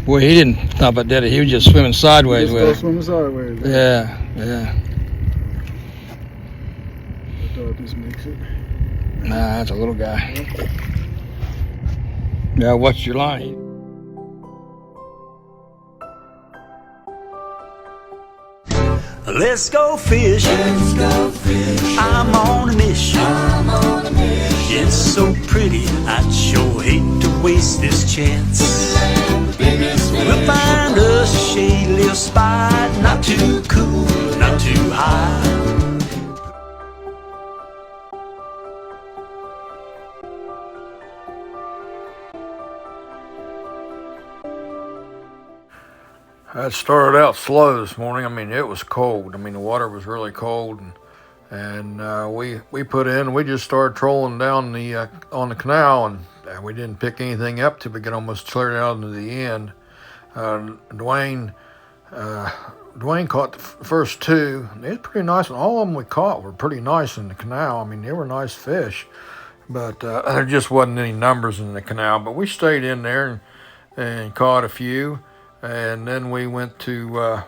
Well, he didn't stop at that. He was just swimming sideways with it. Swimming sideways. Yeah, yeah. I thought this makes it. Nah, that's a little guy. Yeah, what's your line? Let's go fishing. Let's go fishing. I'm on a mission. I'm on a mission. It's so pretty, I'd sure hate to waste this chance. We'll find us a shady little spot, not too cool, not too high. It started out slow this morning. I mean, it was cold. I mean, the water was really cold, and we put in. We just started trolling down the on the canal, and we didn't pick anything up till we get almost cleared out into the end. Dwayne caught the first two. They was pretty nice, and all of them we caught were pretty nice in the canal. I mean, they were nice fish, but there just wasn't any numbers in the canal. But we stayed in there and caught a few. And then we went to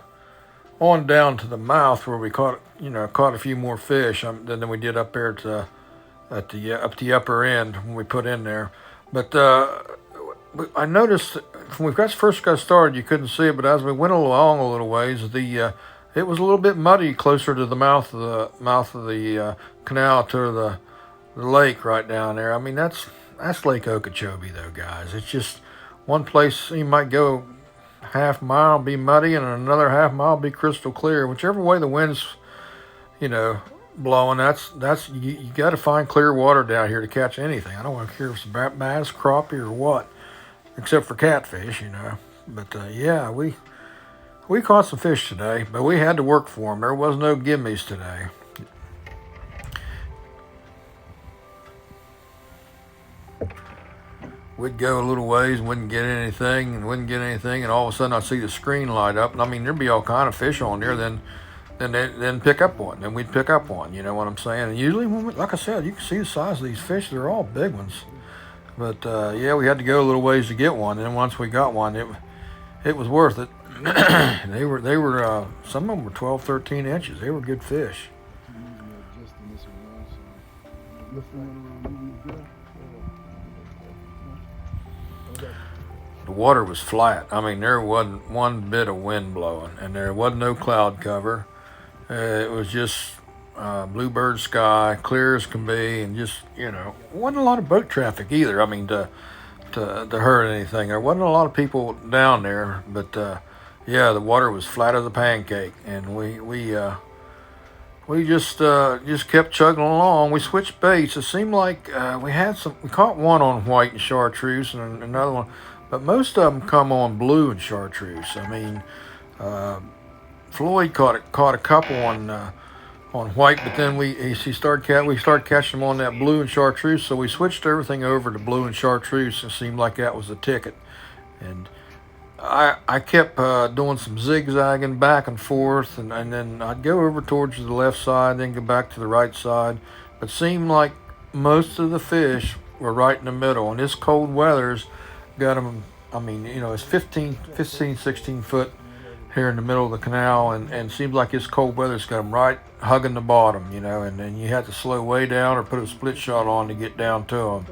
on down to the mouth where we caught a few more fish than we did up there at the upper end when we put in there. But I noticed when we first got started, you couldn't see it, but as we went along a little ways, it was a little bit muddy closer to the mouth of the canal to the lake right down there. I mean, that's Lake Okeechobee though, guys. It's just one place you might go half mile be muddy and another half mile be crystal clear. Whichever way the wind's blowing, that's you got to find clear water down here to catch anything. I don't want to care if it's bass, crappie, or what, except for catfish, But yeah, we caught some fish today, but we had to work for them. There was no gimmies today. We'd go a little ways, wouldn't get anything, and all of a sudden I'd see the screen light up, and I mean there'd be all kind of fish on there. Then pick up one. Then we'd pick up one. You know what I'm saying? And usually, like I said, you can see the size of these fish. They're all big ones. But yeah, we had to go a little ways to get one. And once we got one, it was worth it. They were some of them were 12, 13 inches. They were good fish. The water was flat. I mean, there wasn't one bit of wind blowing, and there wasn't no cloud cover. It was just bluebird sky, clear as can be, and just wasn't a lot of boat traffic either. I mean, to hurt anything. There wasn't a lot of people down there, but yeah, the water was flat as a pancake, and we just kept chugging along. We switched baits. It seemed like we caught one on white and chartreuse, and another one. But most of them come on blue and chartreuse. I mean, Floyd caught a couple on white, but then we started catching them on that blue and chartreuse. So we switched everything over to blue and chartreuse. It seemed like that was the ticket, and I kept doing some zigzagging back and forth, and then I'd go over towards the left side, then go back to the right side. But it seemed like most of the fish were right in the middle, and this cold weather's got them. I mean, it's 15, 16 foot here in the middle of the canal, and seems like this cold weather's got them right hugging the bottom, and then you have to slow way down or put a split shot on to get down to them.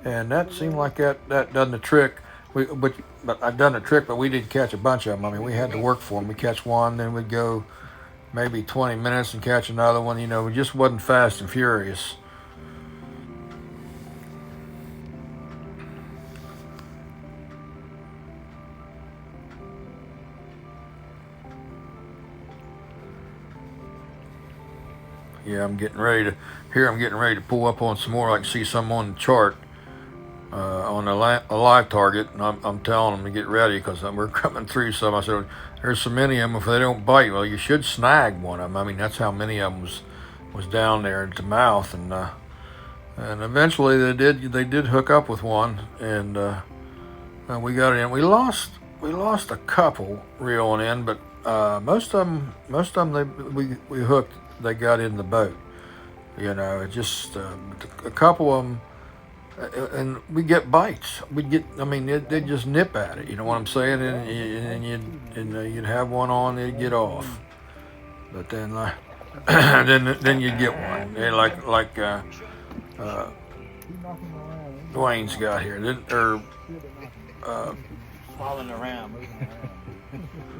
And that seemed like that done the trick. But I done the trick, but we didn't catch a bunch of them. I mean, we had to work for them. We catch one, then we'd go maybe 20 minutes and catch another one. We just wasn't fast and furious. Yeah, I'm getting ready to pull up on some more. I can see some on the chart on a live target, and I'm telling them to get ready because we're coming through some. I said, there's so many of them. If they don't bite, well, you should snag one of them. I mean, that's how many of them was down there at the mouth, and eventually they did hook up with one, and we got it in. We lost a couple reeling in, but most of them we hooked. They got in the boat, it just a couple of them and we get bites. We'd get, I mean, they'd just nip at it. You know what I'm saying? And you'd have one on, they'd get off. But then, then you'd get one. They Dwayne's got here, Following around.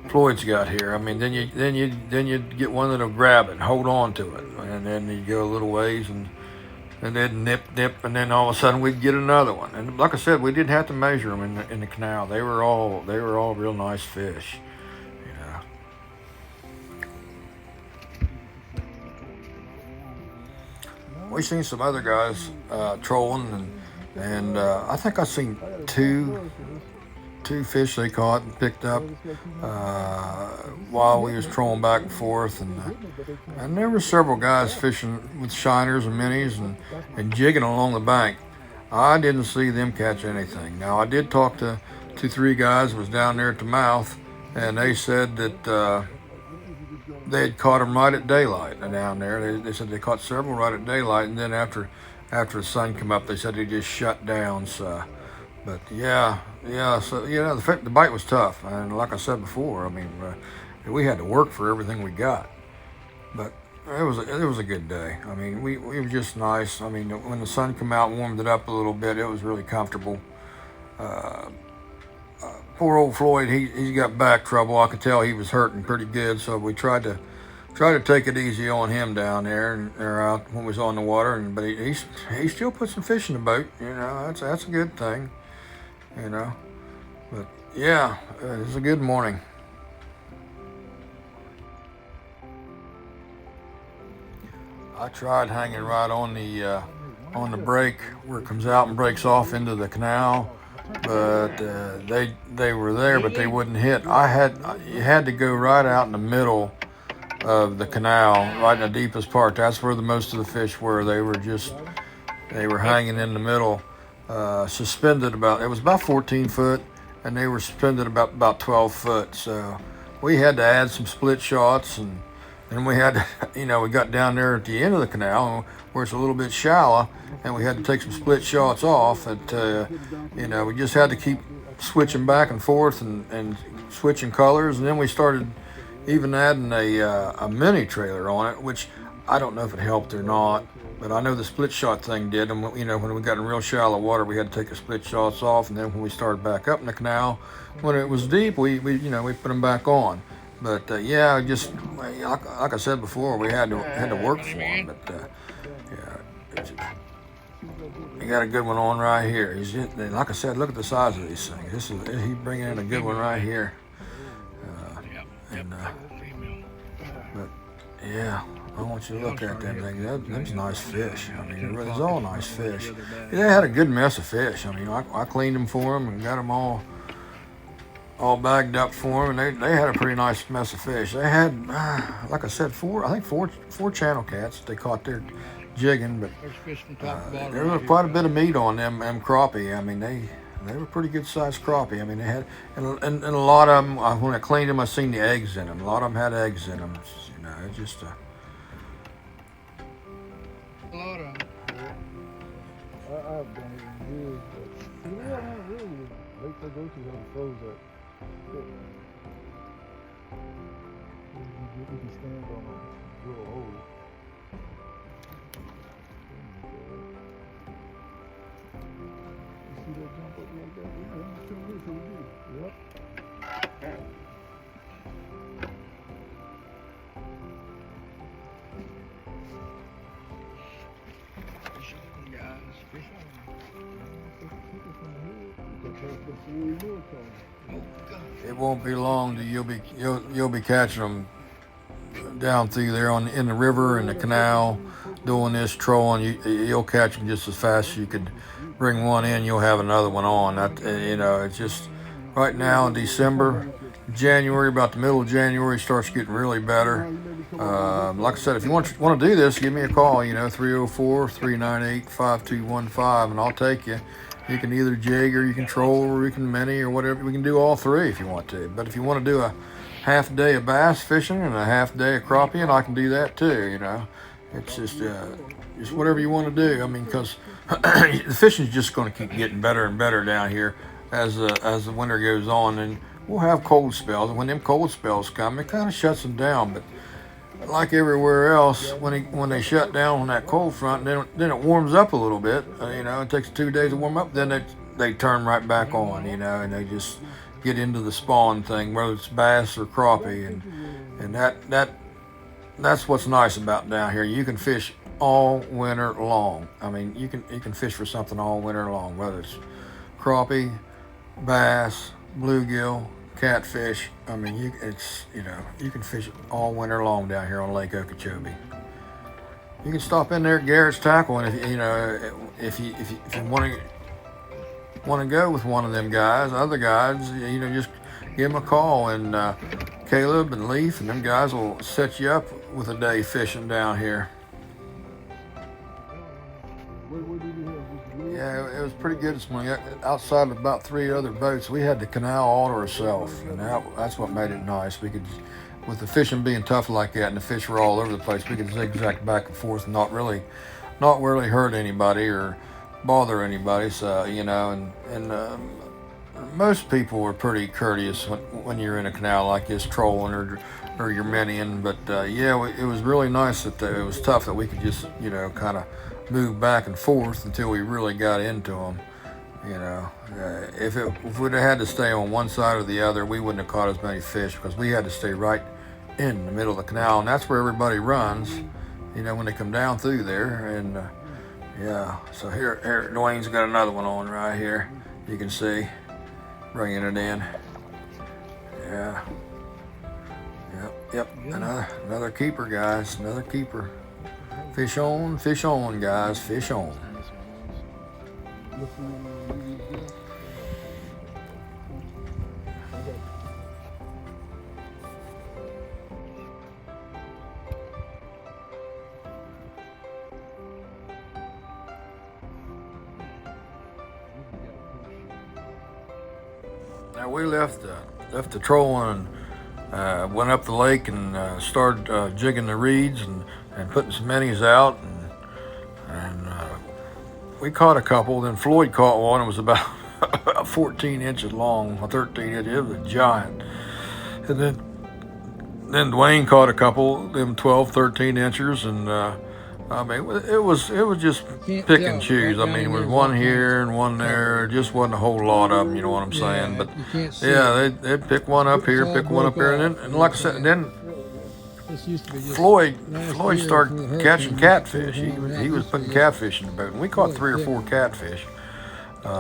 Floyd's got here. I mean, then you'd get one that'll grab it, and hold on to it, and then you go a little ways, and they'd nip, and then all of a sudden we'd get another one. And like I said, we didn't have to measure them in the canal. They were all real nice fish, you know. We've seen some other guys trolling, and I think I've seen two fish they caught and picked up while we was trolling back and forth, and there were several guys fishing with shiners and minis and jigging along the bank. I didn't see them catch anything. Now I did talk to 2-3 guys that was down there at the mouth, and they said that they had caught them right at daylight down there. They said they caught several right at daylight, and then after the sun came up, they said they just shut down. So, but yeah. So the bite was tough, and like I said before, I mean, we had to work for everything we got. But it was a good day. I mean, we were just nice. I mean, when the sun came out and warmed it up a little bit, it was really comfortable. Poor old Floyd, he's got back trouble. I could tell he was hurting pretty good, so we tried to take it easy on him down there or out when we was on the water. But he still put some fish in the boat. You know, that's a good thing. You know, but yeah, it was a good morning. I tried hanging right on the break where it comes out and breaks off into the canal, but they were there, but they wouldn't hit. You had to go right out in the middle of the canal, right in the deepest part. That's where the most of the fish were. They were hanging in the middle. Suspended it was about 14 foot, and they were suspended about 12 foot. So we had to add some split shots, and then we had to, we got down there at the end of the canal where it's a little bit shallow, and we had to take some split shots off. We just had to keep switching back and forth and switching colors, and then we started even adding a mini trailer on it, which I don't know if it helped or not. But I know the split shot thing did, and when we got in real shallow water, we had to take the split shots off, and then when we started back up in the canal, when it was deep, we put them back on. But just like I said before, we had to work for them. But he got a good one on right here. Like I said, look at the size of these things. He's bringing in a good one right here. But yeah. I want you to look at them things. Them's nice fish. I mean, it's all nice fish. They had a good mess of fish. I mean, I cleaned them for them and got them all bagged up for them, and they had a pretty nice mess of fish. They had, like I said, four channel cats they caught there jigging, but there was quite a bit of meat on them crappie. I mean, they were pretty good sized crappie. I mean, they had, and a lot of them, when I cleaned them, I seen the eggs in them. A lot of them had eggs in them. It's just a lot of them. I've done it in years, but not really. Lakes I go to have froze up. You can stand on a little hole. You see that jump up like that? Yep. It won't be long till you'll be catching them down through there in the river and the canal, doing this trolling. You'll catch them just as fast as you could bring one in. You'll have another one on. It's just right now in December, January, about the middle of January, starts getting really better. Like I said, if you want to do this, give me a call. 304-398-5215, and I'll take you. You can either jig or you can troll or you can mini or whatever. We can do all three if you want to. But if you want to do a half day of bass fishing and a half day of crappie, I can do that too, it's just whatever you want to do. I mean, because the fishing's just going to keep getting better and better down here as the winter goes on, and we'll have cold spells. And when them cold spells come, it kind of shuts them down. But like everywhere else, when they shut down on that cold front, then it warms up a little bit. It takes 2 days to warm up. Then they turn right back on. And they just get into the spawn thing, whether it's bass or crappie, and that's what's nice about down here. You can fish all winter long. I mean, you can fish for something all winter long, whether it's crappie, bass, bluegill, catfish. I mean, you can fish all winter long down here on Lake Okeechobee. You can stop in there at GARRARD's Tackle, and if you want to go with one of them guys, other guys, just give them a call, and Caleb and Leaf and them guys will set you up with a day fishing down here. What did you have? Yeah, it was pretty good this morning. Outside of about 3 other boats, we had the canal all to ourselves, and that's what made it nice. We could, with the fishing being tough like that, and the fish were all over the place, we could zigzag back and forth and not really hurt anybody or bother anybody. So most people were pretty courteous when you're in a canal like this, trolling or you're minnieing. But it was really nice that it was tough that we could just kind of move back and forth until we really got into them. If we'd have had to stay on one side or the other, we wouldn't have caught as many fish, because we had to stay right in the middle of the canal, and that's where everybody runs, when they come down through there. And so here Dwayne's got another one on right here. You can see, bringing it in. Yep. Another keeper, guys. Another keeper. Fish on, guys. Fish on. Now we left the trolling and went up the lake and started jigging the reeds and putting some minis out, and we caught a couple. Then Floyd caught one. It was about 14 inches long, 13 inches. It was a giant. And then Dwayne caught a couple, them 12, 13 inches, and it was just pick and choose. I mean, there was one here and one there. Just wasn't a whole lot of them, you know what I'm saying? But they'd pick one up here, pick one up here, and like I said, then Floyd started catching catfish. He was putting catfish in the boat, and we caught 3 or 4 catfish.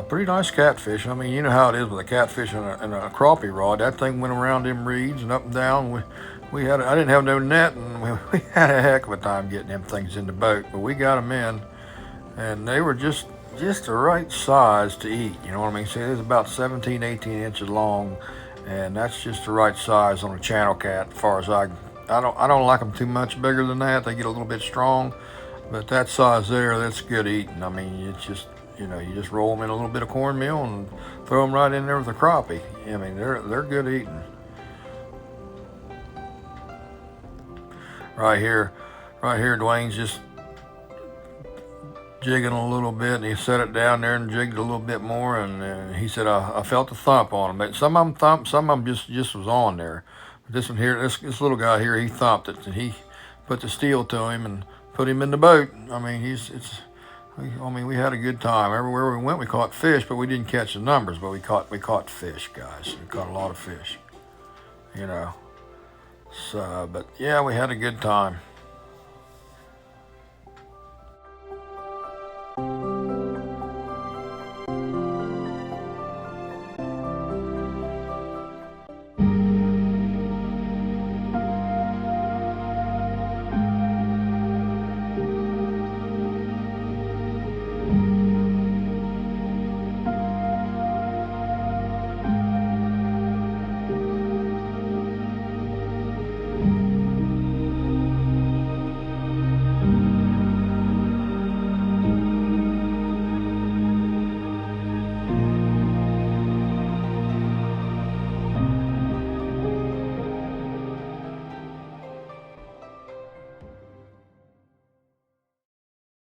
Pretty nice catfish. I mean, you know how it is with a catfish and a crappie rod. That thing went around them reeds and up and down. I didn't have no net, and we had a heck of a time getting them things in the boat, but we got them in, and they were just the right size to eat. You know what I mean? See, it was about 17, 18 inches long, and that's just the right size on a channel cat. As far as I don't like them too much bigger than that. They get a little bit strong, but that size there, that's good eating. I mean, it's just, you just roll them in a little bit of cornmeal and throw them right in there with a crappie. I mean, they're good eating. Right here, Dwayne's just jigging a little bit, and he set it down there and jigged a little bit more, and he said, I felt a thump on him. But some of them thumped, some of them just was on there. But this one here, this little guy here, he thumped it, and he put the steel to him and put him in the boat. I mean, we had a good time. Everywhere we went, we caught fish, but we didn't catch the numbers. But we caught fish, guys. We caught a lot of fish. So, but yeah, we had a good time.